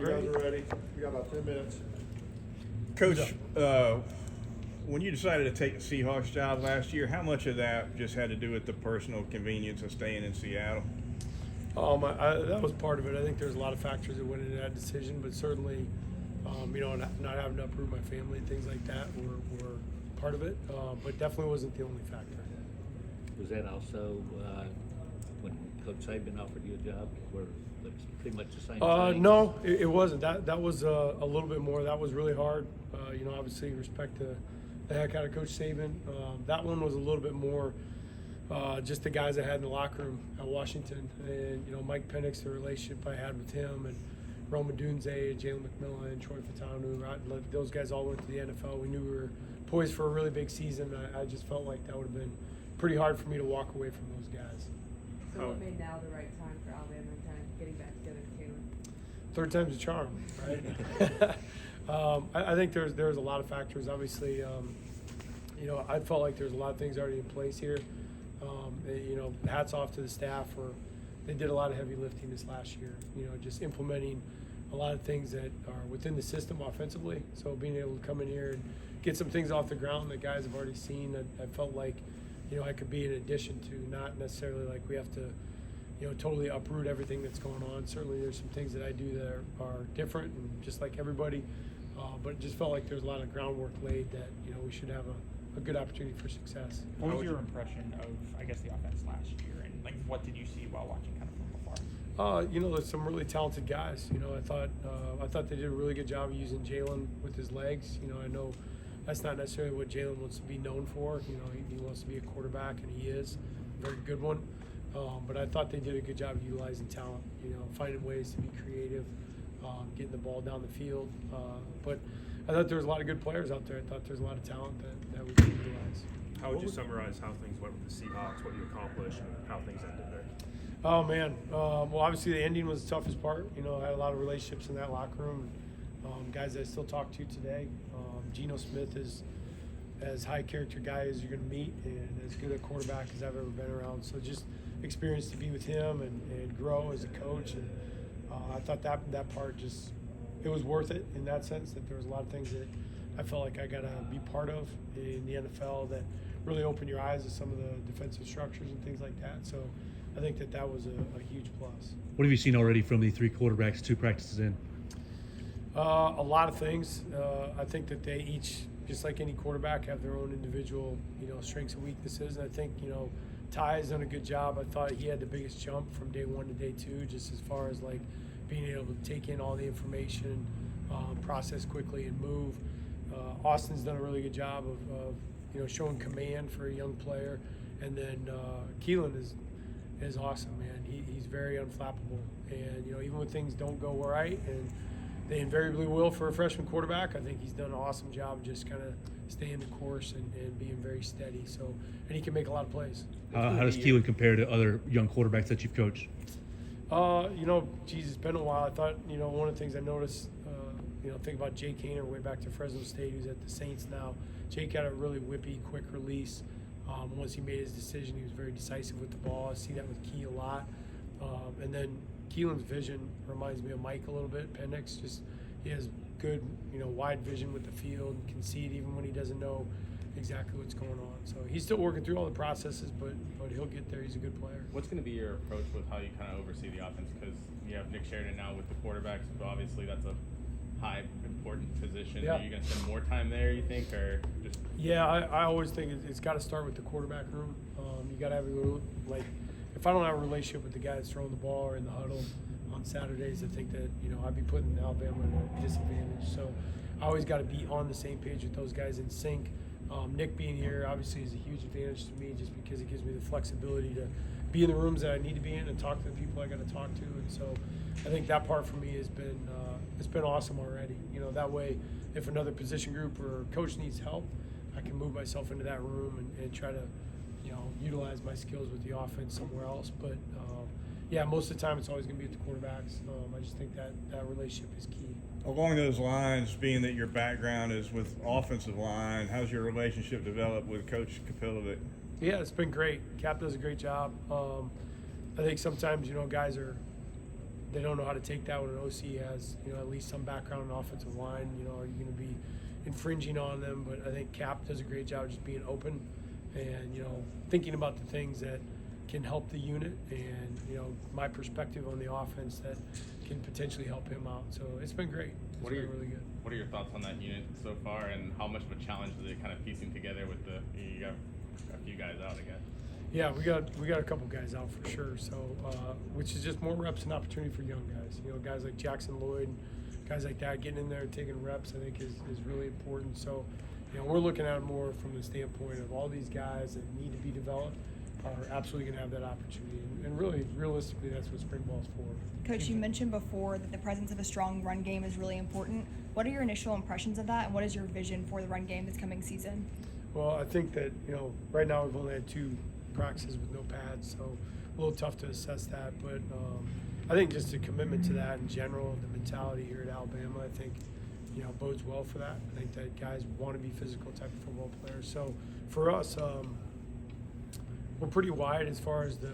you guys are ready. We got about 10 minutes. Coach, when you decided to take the Seahawks job last year, how much of that just had to do with the personal convenience of staying in Seattle? That was part of it. I think there's a lot of factors that went into that decision, but certainly, not having to uproot my family, things like that were part of it, but definitely wasn't the only factor. Was that also when Coach Saban offered you a job, where it's pretty much the same thing? No, it wasn't. That was a little bit more. That was really hard. Obviously respect the heck out of Coach Saban. That one was a little bit more just the guys I had in the locker room at Washington, and Mike Penix, the relationship I had with him, and Roma Dunze, Jalen McMillan, Troy Fatanu. Those guys all went to the NFL. We knew we were poised for a really big season. I just felt like that would have been pretty hard for me to walk away from those guys. So what made now the right time for Alabama and kind of getting back together with Taylor? Third time's a charm, right? I think there's a lot of factors. Obviously, I felt like there's a lot of things already in place here. Hats off to the staff they did a lot of heavy lifting this last year. Just implementing a lot of things that are within the system offensively. So being able to come in here and get some things off the ground that guys have already seen, I felt like I could be an addition to, not necessarily like we have to totally uproot everything that's going on. Certainly there's some things that I do that are different and just like everybody, but it just felt like there's a lot of groundwork laid that we should have a good opportunity for success. What was your impression of, I guess, the offense last year, and what did you see while watching kind of from afar? There's some really talented guys. I thought they did a really good job of using Jalen with his legs. I know that's not necessarily what Jalen wants to be known for. He wants to be a quarterback, and he is a very good one. But I thought they did a good job of utilizing talent. Finding ways to be creative, getting the ball down the field. But I thought there was a lot of good players out there. I thought there's a lot of talent that we could utilize. How would you summarize how things went with the Seahawks, what you accomplished, and how things ended there? Oh, man. Well, obviously the ending was the toughest part. I had a lot of relationships in that locker room. Guys that I still talk to today. Geno Smith is as high character guy as you're going to meet, and as good a quarterback as I've ever been around. So just experience to be with him and grow as a coach. And I thought that part it was worth it in that sense, that there was a lot of things that I felt like I got to be part of in the NFL that really opened your eyes to some of the defensive structures and things like that. So I think that was a huge plus. What have you seen already from the three quarterbacks, 2 practices in? A lot of things. I think that they each, just like any quarterback, have their own individual, strengths and weaknesses. And I think, Ty has done a good job. I thought he had the biggest jump from day 1 to day 2, just as far as being able to take in all the information, process quickly and move. Austin's done a really good job of showing command for a young player. And then Keelan is awesome, man. He's very unflappable. And, even when things don't go right, and they invariably will for a freshman quarterback, I think he's done an awesome job just kind of staying the course and being very steady. So, and he can make a lot of plays. How does Keelan compare to other young quarterbacks that you've coached? It's been a while. I thought, one of the things I noticed, think about Jake Haener way back to Fresno State, who's at the Saints now. Jake had a really whippy, quick release. Once he made his decision, he was very decisive with the ball. I see that with Key a lot. And then Keelan's vision reminds me of Mike a little bit. Penix, he has good, wide vision with the field, can see it even when he doesn't know exactly what's going on. So he's still working through all the processes, but he'll get there. He's a good player. What's going to be your approach with how you kind of oversee the offense? Because you have Nick Sheridan now with the quarterbacks, so obviously that's a high important position. Yeah. Are you going to spend more time there, you think, or just? Yeah, I always think it's got to start with the quarterback room. You got to have if I don't have a relationship with the guy that's throwing the ball or in the huddle on Saturdays, I think that I'd be putting Alabama at a disadvantage. So I always got to be on the same page with those guys in sync. Nick being here obviously is a huge advantage to me, just because it gives me the flexibility to be in the rooms that I need to be in and talk to the people I got to talk to. And so I think that part for me has been it's been awesome already. That way, if another position group or coach needs help, I can move myself into that room and try to utilize my skills with the offense somewhere else. But most of the time it's always going to be with the quarterbacks. I just think that relationship is key. Along those lines, being that your background is with offensive line, how's your relationship developed with Coach Kapilovic? Yeah, it's been great. Cap does a great job. I think sometimes, guys are they don't know how to take that when an OC has, at least some background in offensive line. Are you going to be infringing on them? But I think Cap does a great job just being open and, thinking about the things that can help the unit and, my perspective on the offense that can potentially help him out. So it's been great. It's been really good. What are your thoughts on that unit so far, and how much of a challenge is it kind of piecing together with you got a few guys out, I guess? Yeah, we got a couple guys out for sure. So, which is just more reps and opportunity for young guys. Guys like Jackson Lloyd, guys like that getting in there and taking reps, I think is really important. So, we're looking at it more from the standpoint of all these guys that need to be developed are absolutely going to have that opportunity. And really, realistically, that's what spring ball is for. Coach, you mentioned before that the presence of a strong run game is really important. What are your initial impressions of that, and what is your vision for the run game this coming season? Well, I think that, right now we've only had 2 practices with no pads, so a little tough to assess that. But I think just a commitment to that in general, the mentality here at Alabama, I think, bodes well for that. I think that guys want to be physical type of football players. So for us, we're pretty wide as far as the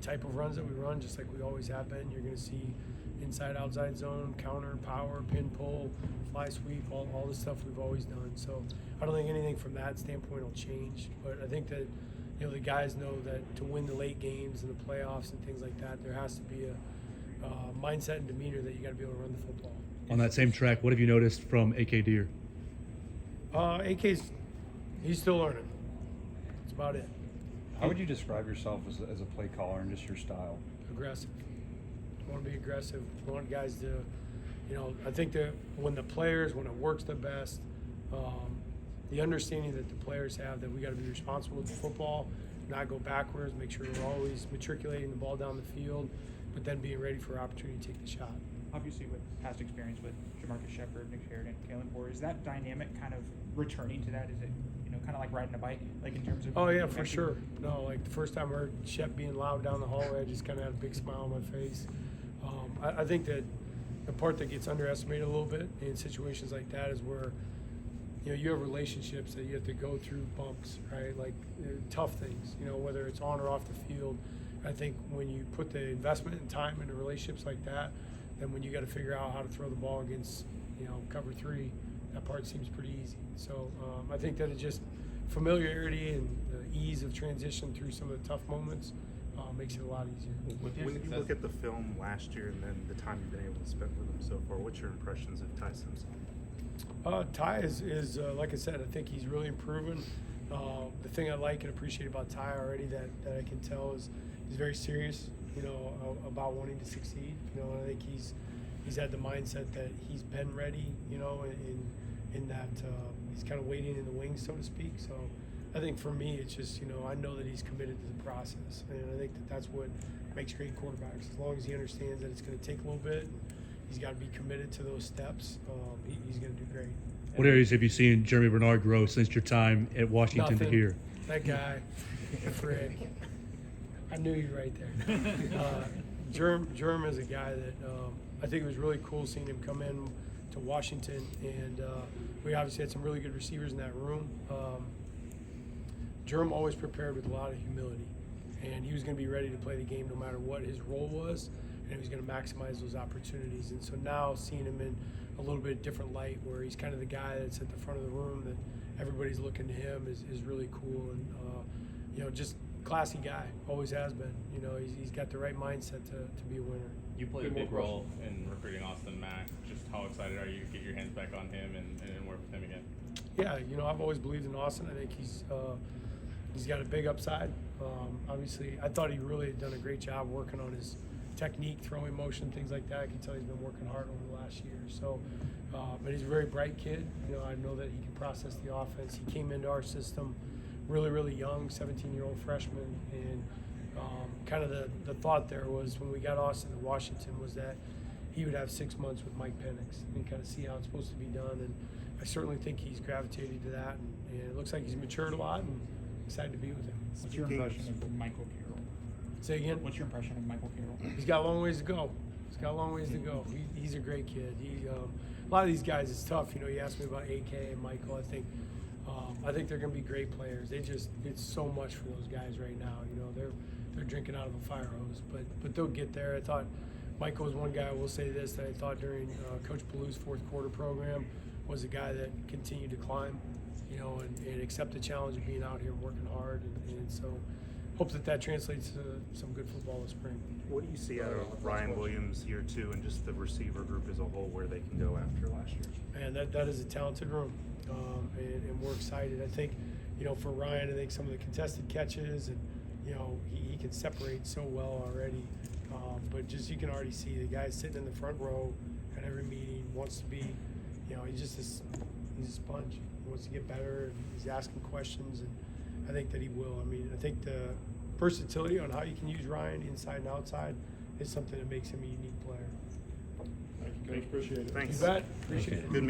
type of runs that we run, just like we always have been. You're going to see inside, outside zone, counter, power, pin pull, fly sweep, all the stuff we've always done. So I don't think anything from that standpoint will change. But I think that, the guys know that to win the late games and the playoffs and things like that, there has to be a mindset and demeanor that you got to be able to run the football. On that same track, what have you noticed from AK Deer? He's still learning. That's about it. How would you describe yourself as a play caller and just your style? Aggressive. I want to be aggressive. I want guys to, I think that when it works the best, the understanding that the players have that we got to be responsible with the football, not go backwards, make sure we're always matriculating the ball down the field, but then being ready for opportunity to take the shot. Obviously, with past experience with Jamarcus Shepard, Nick Sheridan, Kalen Ford, is that dynamic kind of returning to that? Is it, kind of like riding a bike, like in terms of? Oh yeah, for sure. No, like the first time I heard Shep being loud down the hallway, I just kind of had a big smile on my face. I think that the part that gets underestimated a little bit in situations like that is where, you have relationships that you have to go through bumps, right? Like tough things, whether it's on or off the field. I think when you put the investment and time into relationships like that, then when you got to figure out how to throw the ball against, cover 3, that part seems pretty easy. So I think that it's just familiarity and the ease of transition through some of the tough moments makes it a lot easier. When you look at the film last year and then the time you've been able to spend with him so far, what's your impressions of Ty Simpson? Ty is like I said, I think he's really improving. The thing I like and appreciate about Ty already that I can tell is he's very serious, about wanting to succeed. I think he's had the mindset that he's been ready, in that he's kind of waiting in the wings, so to speak. So I think for me, it's just, I know that he's committed to the process. And I think that that's what makes great quarterbacks. As long as he understands that it's going to take a little bit, he's got to be committed to those steps, he's going to do great. What areas have you seen Jeremy Bernard grow since your time at Washington to Nothing. here? That guy, Frick. I knew you right there. Germ is a guy that I think it was really cool seeing him come in to Washington, and we obviously had some really good receivers in that room. Germ always prepared with a lot of humility, and he was going to be ready to play the game no matter what his role was, and he was going to maximize those opportunities. And so now seeing him in a little bit different light, where he's kind of the guy that's at the front of the room that everybody's looking to him, is really cool. And just classy guy, always has been. He's got the right mindset to be a winner. You played a big role in recruiting Austin Mack. Just how excited are you to get your hands back on him and work with him again? Yeah, I've always believed in Austin. I think he's got a big upside. Obviously, I thought he really had done a great job working on his technique, throwing motion, things like that. I can tell he's been working hard over the last year. So, but he's a very bright kid. I know that he can process the offense. He came into our system really, really young, 17-year-old freshman, and kind of the thought there was when we got Austin to Washington was that he would have 6 months with Mike Penix and kind of see how it's supposed to be done. And I certainly think he's gravitated to that, and it looks like he's matured a lot, and excited to be with him. What's your impression of Michael Carroll? Say again? What's your impression of Michael Carroll? He's got a long ways to go. He's a great kid. A lot of these guys, it's tough. You asked me about AK and Michael. I think they're going to be great players. It's so much for those guys right now. They're drinking out of a fire hose, but they'll get there. I thought Michael was one guy, I will say this, that I thought during Coach Blue's fourth quarter program was a guy that continued to climb, you know, and accept the challenge of being out here and working hard. And so hope that translates to some good football this spring. What do you see out of Ryan Williams year 2 and just the receiver group as a whole, where they can go after last year? Man, that is a talented room, and we're excited. I think, you know, for Ryan, I think some of the contested catches and, you know, he can separate so well already. But just you can already see the guy sitting in the front row at every meeting, wants to be, you know, he's a sponge. He wants to get better, and he's asking questions, and I think that he will. I mean, I think the versatility on how you can use Ryan inside and outside is something that makes him a unique player. Thank you, Coach. Appreciate it. Thanks. You bet. Appreciate it. Good